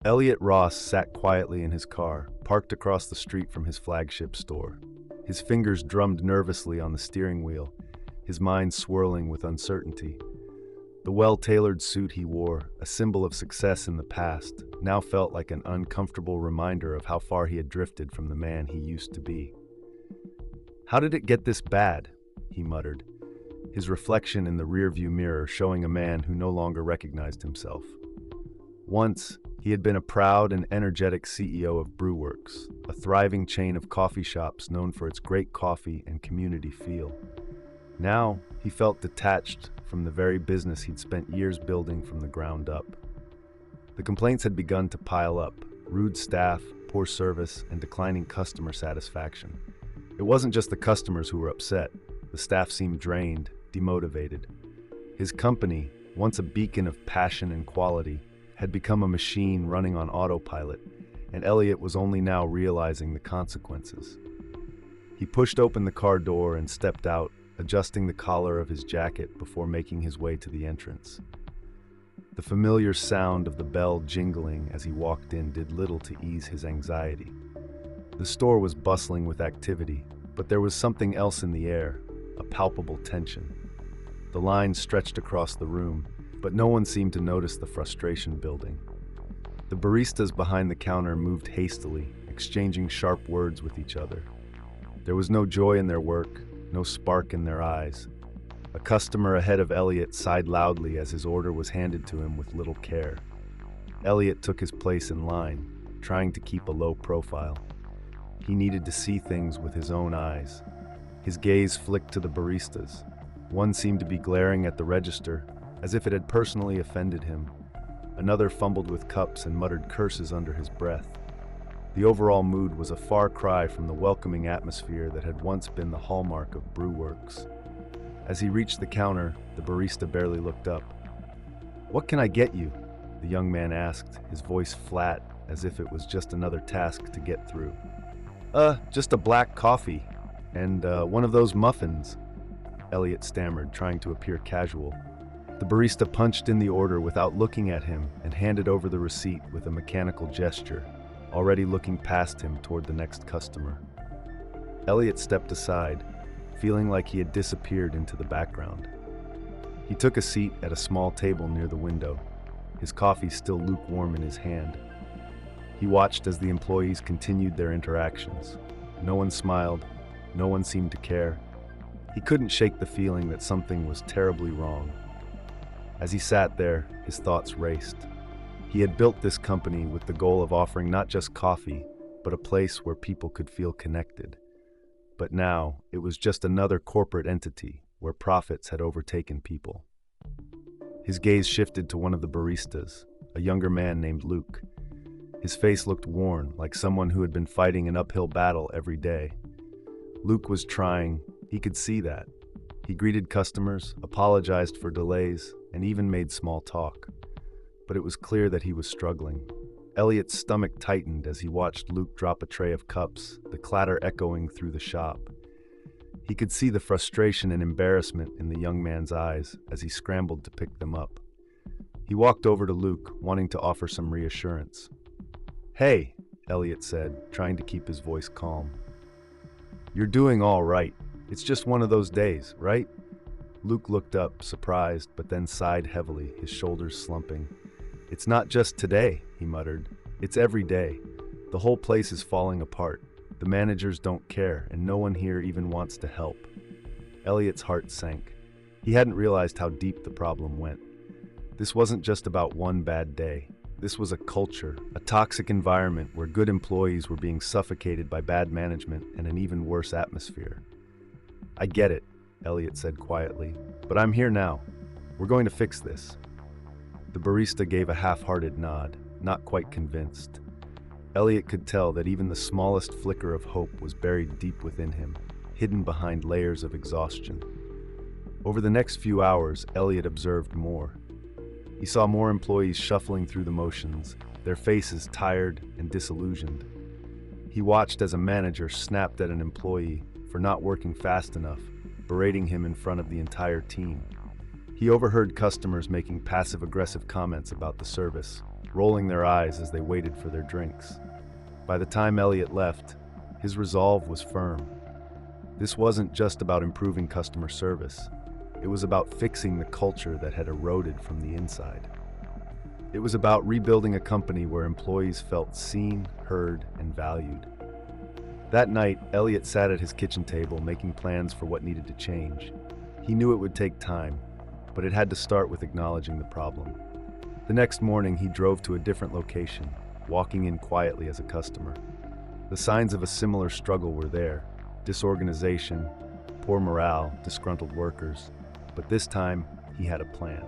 Elliot Ross sat quietly in his car, parked across the street from his flagship store. His fingers drummed nervously on the steering wheel, his mind swirling with uncertainty. The well-tailored suit he wore, a symbol of success in the past, now felt like an uncomfortable reminder of how far he had drifted from the man he used to be. "How did it get this bad?" he muttered, his reflection in the rearview mirror showing a man who no longer recognized himself. Once, he had been a proud and energetic CEO of BrewWorks, a thriving chain of coffee shops known for its great coffee and community feel. Now, he felt detached from the very business he'd spent years building from the ground up. The complaints had begun to pile up: rude staff, poor service, and declining customer satisfaction. It wasn't just the customers who were upset. The staff seemed drained, demotivated. His company, once a beacon of passion and quality, had become a machine running on autopilot, and Elliot was only now realizing the consequences. He pushed open the car door and stepped out, adjusting the collar of his jacket before making his way to the entrance. The familiar sound of the bell jingling as he walked in did little to ease his anxiety. The store was bustling with activity, but there was something else in the air, a palpable tension. The line stretched across the room, but no one seemed to notice the frustration building. The baristas behind the counter moved hastily, exchanging sharp words with each other. There was no joy in their work, no spark in their eyes. A customer ahead of Elliot sighed loudly as his order was handed to him with little care. Elliot took his place in line, trying to keep a low profile. He needed to see things with his own eyes. His gaze flicked to the baristas. One seemed to be glaring at the register, as if it had personally offended him. Another fumbled with cups and muttered curses under his breath. The overall mood was a far cry from the welcoming atmosphere that had once been the hallmark of BrewWorks. As he reached the counter, the barista barely looked up. "What can I get you?" the young man asked, his voice flat, as if it was just another task to get through. Just a black coffee, and one of those muffins," Elliot stammered, trying to appear casual. The barista punched in the order without looking at him and handed over the receipt with a mechanical gesture, already looking past him toward the next customer. Elliot stepped aside, feeling like he had disappeared into the background. He took a seat at a small table near the window, his coffee still lukewarm in his hand. He watched as the employees continued their interactions. No one smiled, no one seemed to care. He couldn't shake the feeling that something was terribly wrong. As he sat there, his thoughts raced. He had built this company with the goal of offering not just coffee, but a place where people could feel connected. But now, it was just another corporate entity where profits had overtaken people. His gaze shifted to one of the baristas, a younger man named Luke. His face looked worn, like someone who had been fighting an uphill battle every day. Luke was trying, he could see that. He greeted customers, apologized for delays, and even made small talk. But it was clear that he was struggling. Elliot's stomach tightened as he watched Luke drop a tray of cups, the clatter echoing through the shop. He could see the frustration and embarrassment in the young man's eyes as he scrambled to pick them up. He walked over to Luke, wanting to offer some reassurance. "Hey," Elliot said, trying to keep his voice calm. "You're doing all right. It's just one of those days, right?" Luke looked up, surprised, but then sighed heavily, his shoulders slumping. "It's not just today," he muttered. "It's every day. The whole place is falling apart. The managers don't care, and no one here even wants to help." Elliot's heart sank. He hadn't realized how deep the problem went. This wasn't just about one bad day. This was a culture, a toxic environment where good employees were being suffocated by bad management and an even worse atmosphere. "I get it," Elliot said quietly, "but I'm here now. We're going to fix this." The barista gave a half-hearted nod, not quite convinced. Elliot could tell that even the smallest flicker of hope was buried deep within him, hidden behind layers of exhaustion. Over the next few hours, Elliot observed more. He saw more employees shuffling through the motions, their faces tired and disillusioned. He watched as a manager snapped at an employee for not working fast enough, berating him in front of the entire team. He overheard customers making passive-aggressive comments about the service, rolling their eyes as they waited for their drinks. By the time Elliot left, his resolve was firm. This wasn't just about improving customer service. It was about fixing the culture that had eroded from the inside. It was about rebuilding a company where employees felt seen, heard, and valued. That night, Elliot sat at his kitchen table making plans for what needed to change. He knew it would take time, but it had to start with acknowledging the problem. The next morning, he drove to a different location, walking in quietly as a customer. The signs of a similar struggle were there: disorganization, poor morale, disgruntled workers. But this time, he had a plan.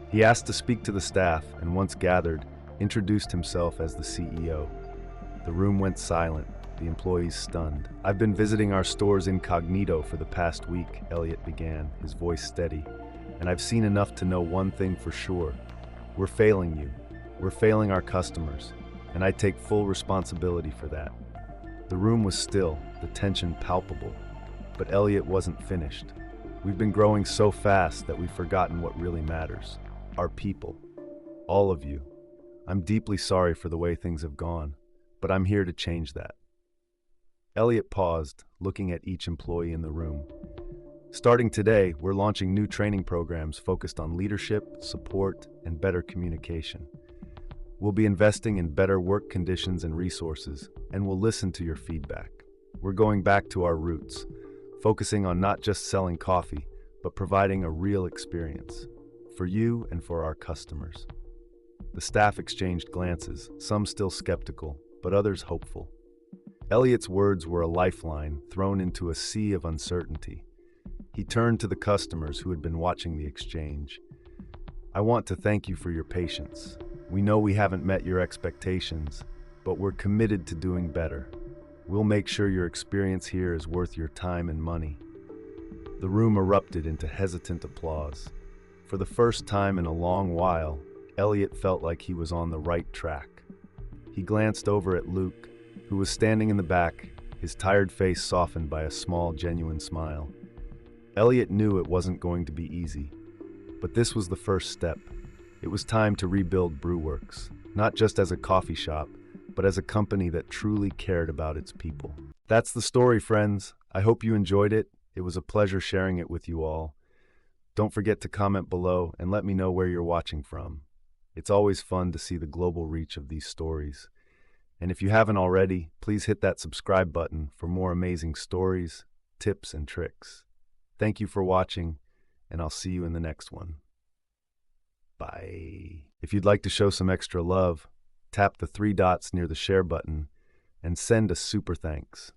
He asked to speak to the staff, and once gathered, introduced himself as the CEO. The room went silent, the employees stunned. "I've been visiting our stores incognito for the past week," Elliot began, his voice steady. "And I've seen enough to know one thing for sure. We're failing you. We're failing our customers. And I take full responsibility for that." The room was still, the tension palpable. But Elliot wasn't finished. "We've been growing so fast that we've forgotten what really matters. Our people. All of you. I'm deeply sorry for the way things have gone, but I'm here to change that." Elliot paused, looking at each employee in the room. "Starting today, we're launching new training programs focused on leadership, support, and better communication. We'll be investing in better work conditions and resources, and we'll listen to your feedback. We're going back to our roots, focusing on not just selling coffee, but providing a real experience for you and for our customers." The staff exchanged glances, some still skeptical, but others hopeful. Elliot's words were a lifeline thrown into a sea of uncertainty. He turned to the customers who had been watching the exchange. "I want to thank you for your patience. We know we haven't met your expectations, but we're committed to doing better. We'll make sure your experience here is worth your time and money." The room erupted into hesitant applause. For the first time in a long while, Elliot felt like he was on the right track. He glanced over at Luke, who was standing in the back, his tired face softened by a small, genuine smile. Elliot knew it wasn't going to be easy, but this was the first step. It was time to rebuild BrewWorks, not just as a coffee shop, but as a company that truly cared about its people. That's the story, friends. I hope you enjoyed it. It was a pleasure sharing it with you all. Don't forget to comment below and let me know where you're watching from. It's always fun to see the global reach of these stories. And if you haven't already, please hit that subscribe button for more amazing stories, tips, and tricks. Thank you for watching, and I'll see you in the next one. Bye. If you'd like to show some extra love, tap the 3 dots near the share button and send a super thanks.